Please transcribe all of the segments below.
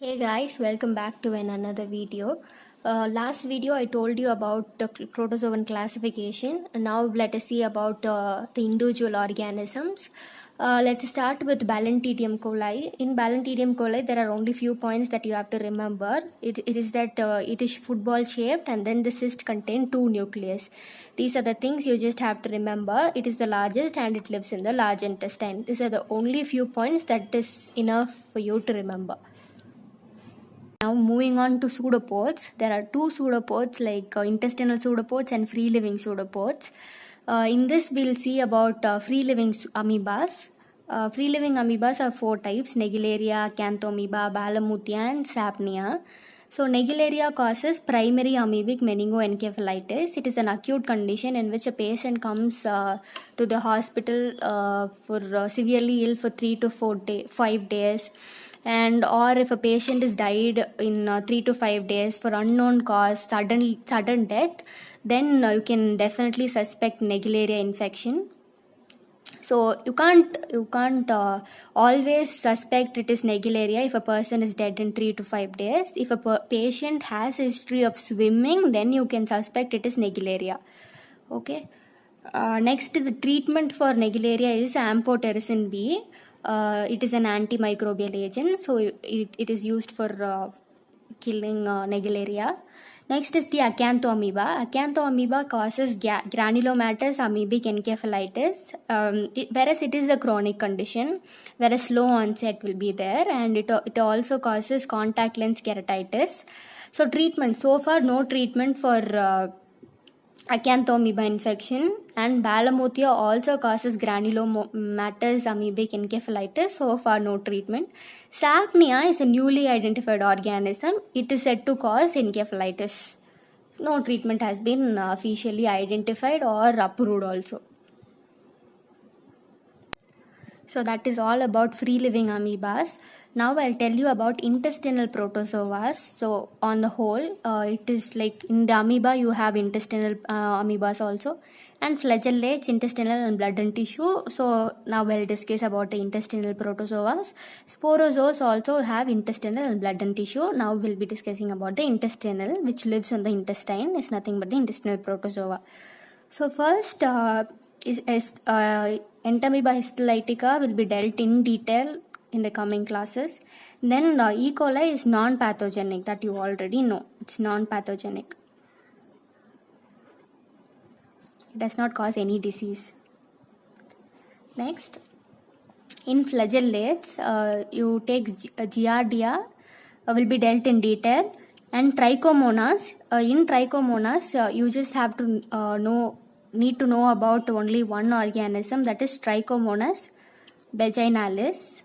Hey guys, welcome back to another video. Last video I told you about the protozoan classification. Now let us see about the individual organisms. Let's start with Balantidium coli. In Balantidium coli, there are only few points that you have to remember. It is that it is football shaped and then the cyst contain two nucleus. These are the things you just have to remember. It is the largest and it lives in the large intestine. These are the only few points that is enough for you to remember. Now moving on to pseudopods, there are two pseudopods like intestinal pseudopods and free-living pseudopods. In this we'll see about free-living amoebas. Free-living amoebas are four types: Naegleria, Acanthamoeba, Balamuthia and Sapnia. So Naegleria causes primary amoebic meningoencephalitis. It is an acute condition in which a patient comes to the hospital for severely ill for 5 days, and or if a patient is died in 3 to 5 days for unknown cause, sudden death, then you can definitely suspect Naegleria infection. So you can't always suspect it is Naegleria if a person is dead in 3 to 5 days. If a patient has a history of swimming, then you can suspect it is Naegleria. Okay. Next, the treatment for Naegleria is amphotericin B. It is an antimicrobial agent, so it is used for killing Naegleria. Next is the Acanthamoeba. Acanthamoeba causes granulomatous amoebic encephalitis, whereas it is a chronic condition, whereas slow onset will be there, and it also causes contact lens keratitis. So treatment, so far no treatment for Acanthamoeba infection, and Balamuthia also causes granulomatous amoebic encephalitis. So far no treatment. Sapnia is a newly identified organism. It is said to cause encephalitis. No treatment has been officially identified or approved also. So that is all about free living amoebas. Now I'll tell you about intestinal protozoas. So on the whole, it is like in the amoeba you have intestinal amoebas also, and flagellates, intestinal and blood and tissue. So now we'll discuss about the intestinal protozoas. Sporozoas also have intestinal and blood and tissue. Now we'll be discussing about the intestinal, which lives on the intestine. It's nothing but the intestinal protozoa. So first is Entamoeba histolytica will be dealt in detail in the coming classes. Then E. coli is non-pathogenic, that you already know. It's non-pathogenic. It does not cause any disease. Next, in flagellates, you take Giardia, will be dealt in detail. And Trichomonas, in Trichomonas, you just have to need to know about only one organism, that is Trichomonas vaginalis.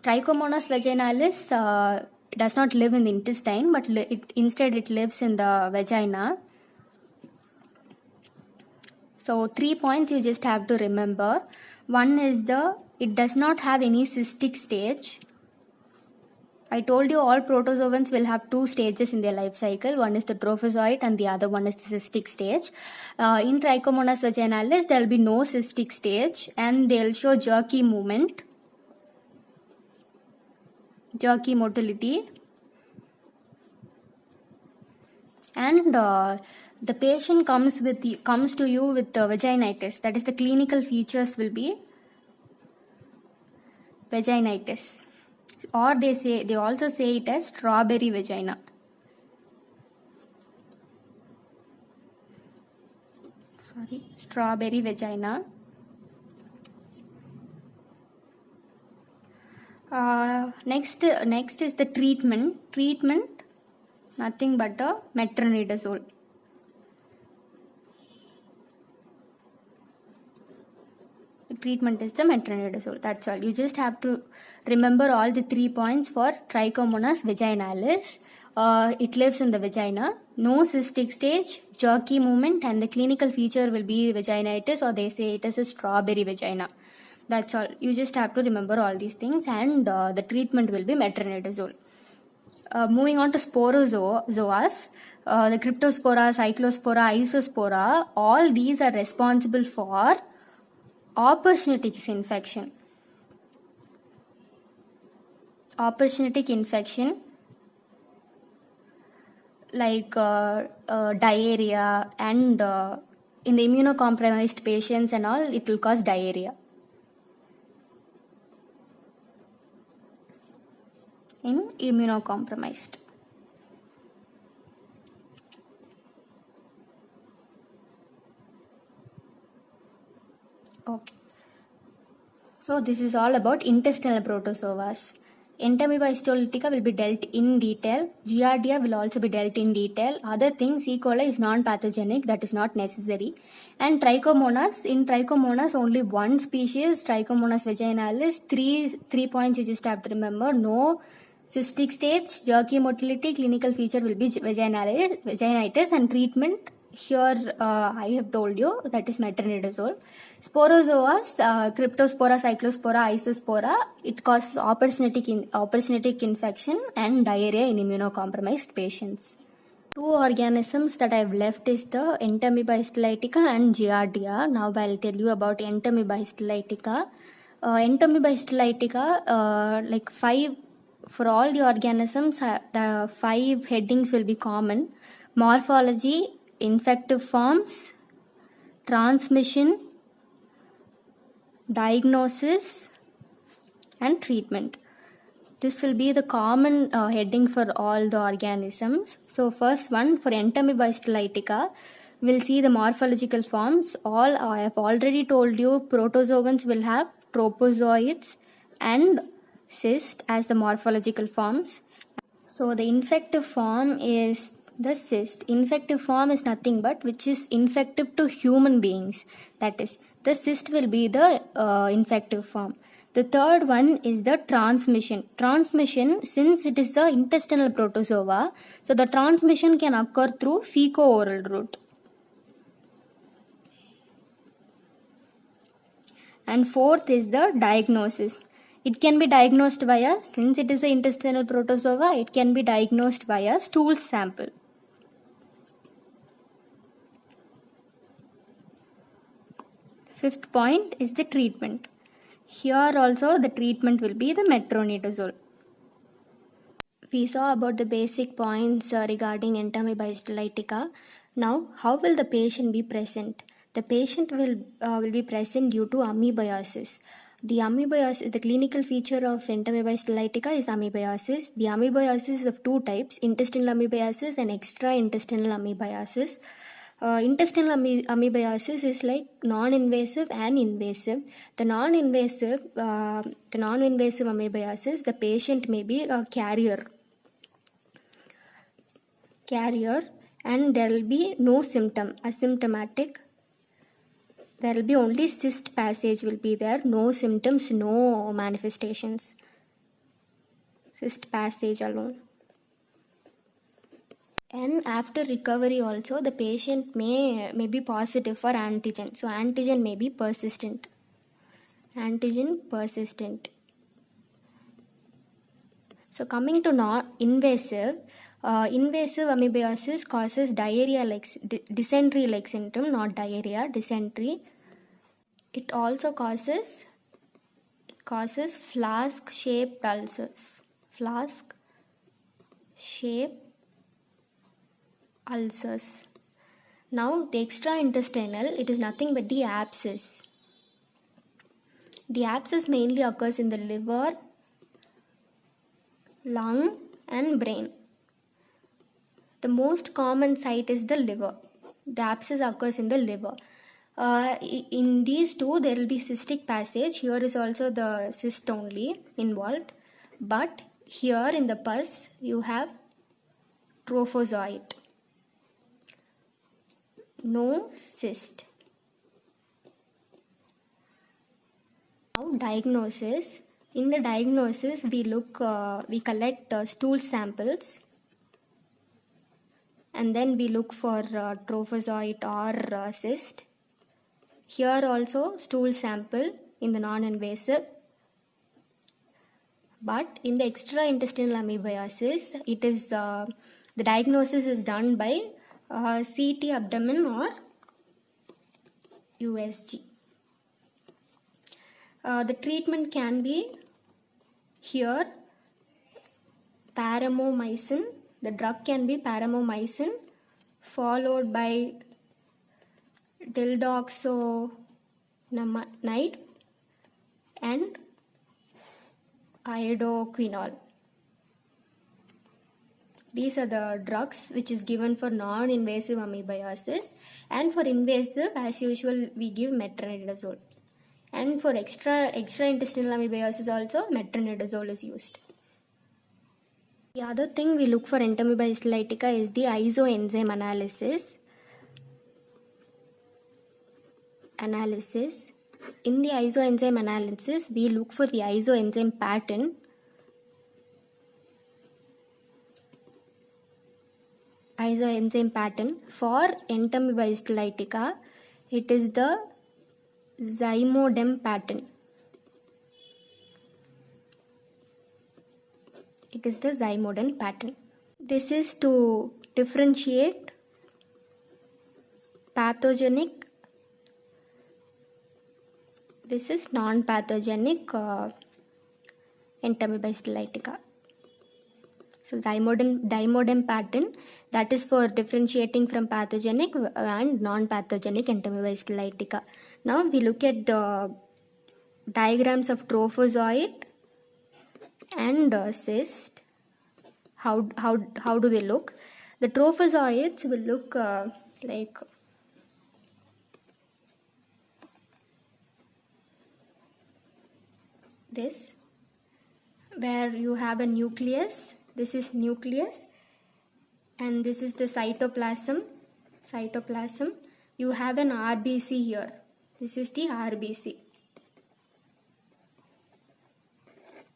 Trichomonas vaginalis does not live in the intestine, but instead it lives in the vagina. So 3 points you just have to remember. One is it does not have any cystic stage. I told you all protozoans will have two stages in their life cycle. One is the trophozoite and the other one is the cystic stage. In Trichomonas vaginalis, there will be no cystic stage and they will show jerky movement, jerky motility. And the patient comes to you with vaginitis. That is, the clinical features will be vaginitis. Or they also say it as strawberry vagina. Strawberry vagina. Next is the treatment. Treatment, nothing but metronidazole. Treatment is the metronidazole. That's all. You just have to remember all the 3 points for Trichomonas vaginalis. It lives in the vagina, no cystic stage, jerky movement, and the clinical feature will be vaginitis, or they say it is a strawberry vagina. That's all. You just have to remember all these things, and the treatment will be metronidazole. Moving on to sporozoas, the Cryptospora, Cyclospora, Isospora, all these are responsible for opportunities infection. opportunistic infection like diarrhea, and in the immunocompromised patients and all, it will cause diarrhea. In immunocompromised. Okay. So this is all about intestinal protozoas. Entamoeba histolytica will be dealt in detail. Giardia will also be dealt in detail. Other things, E. coli is non-pathogenic, that is not necessary. And Trichomonas, in Trichomonas only one species, Trichomonas vaginalis, three points you just have to remember. No cystic stage, jerky motility, clinical feature will be vaginitis, and treatment here I have told you, that is metronidazole. Sporozoas, Cryptospora, Cyclospora, Isospora, it causes opportunistic infection and diarrhea in immunocompromised patients. Two organisms that I have left is the Entamoeba histolytica and Giardia. Now I'll tell you about Entamoeba histolytica. Entamoeba histolytica, like five, for all the organisms, the 5 headings will be common. Morphology, infective forms, transmission, diagnosis, and treatment. This will be the common heading for all the organisms. So first one, for Entamoeba histolytica, we'll see the morphological forms. All I have already told you, protozoans will have tropozoites and cyst as the morphological forms. So the infective form is the cyst. Infective form is nothing but which is infective to human beings. That is, the cyst will be the infective form. The third one is the transmission. Transmission, since it is the intestinal protozoa, so the transmission can occur through fecal-oral route. And fourth is the diagnosis. It can be diagnosed via, since it is the intestinal protozoa, it can be diagnosed via stool sample. Fifth point is the treatment. Here also the treatment will be the metronidazole. We saw about the basic points regarding Entamoeba histolytica. Now, how will the patient be present? The patient will be present due to amoebiasis. The clinical feature of Entamoeba histolytica is amoebiasis. The amoebiasis is of two types, intestinal amoebiasis and extraintestinal amoebiasis. Intestinal amoebiasis is like non-invasive and invasive. The non-invasive amoebiasis, the patient may be a carrier, and there will be no symptom, asymptomatic. There will be only cyst passage will be there, no symptoms, no manifestations. Cyst passage alone. And after recovery also, the patient may be positive for antigen. So antigen may be persistent. So coming to non-invasive, invasive amoebiasis causes diarrhea-like, dysentery-like symptom, not diarrhea, dysentery. It also causes flask-shaped ulcers. Now the extraintestinal, it is nothing but the abscess. The abscess mainly occurs in the liver, lung, and brain. The most common site is the liver. The abscess occurs in the liver. In these two, there will be cystic passage. Here is also the cyst only involved. But here in the pus, you have trophozoite. No cyst. Now diagnosis. In the diagnosis, we collect stool samples, and then we look for trophozoite or cyst. Here also stool sample in the non-invasive. But in the extraintestinal amoebiasis, it is the diagnosis is done by CT abdomen or USG. The treatment can be here paramomycin. The drug can be paramomycin followed by dildoxonide and iodoquinol. These are the drugs which is given for non-invasive amoebiasis, and for invasive, as usual, we give metronidazole. And for extraintestinal amoebiasis also, metronidazole is used. The other thing we look for Entamoeba histolytica is the isoenzyme analysis. In the isoenzyme analysis, we look for the isoenzyme pattern. For Entamoeba histolytica, it is the Zymodem pattern. This is to differentiate pathogenic. This is non-pathogenic Entamoeba histolytica. So dimodem pattern, that is for differentiating from pathogenic and non-pathogenic Entamoeba histolytica. Now we look at the diagrams of trophozoite and cyst. How do they look? The trophozoites will look like this, where you have a nucleus. This is nucleus, and this is the cytoplasm. You have an RBC here. This is the RBC.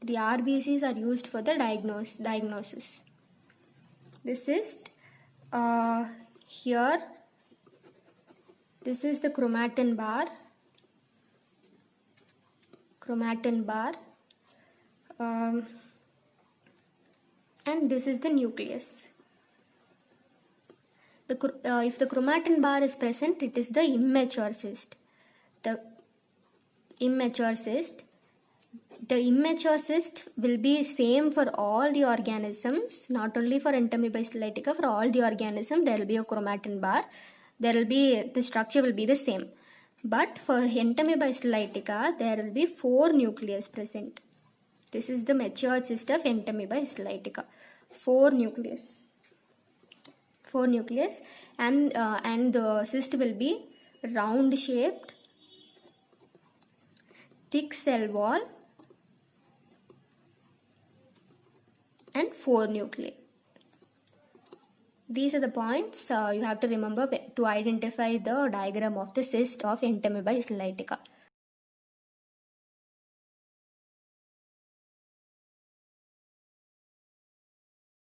The RBCs are used for the diagnosis. This is here. This is the chromatin bar. And this is the nucleus. If the chromatin bar is present, it is the immature cyst. The immature cyst will be same for all the organisms, not only for Entamoeba histolytica. For all the organisms, there will be a chromatin bar. The structure will be the same. But for Entamoeba histolytica, there will be 4 nucleus present. This is the mature cyst of Entamoeba histolytica. 4 nucleus, and the cyst will be round shaped, thick cell wall, and 4 nuclei. These are the points you have to remember to identify the diagram of the cyst of Entamoeba histolytica.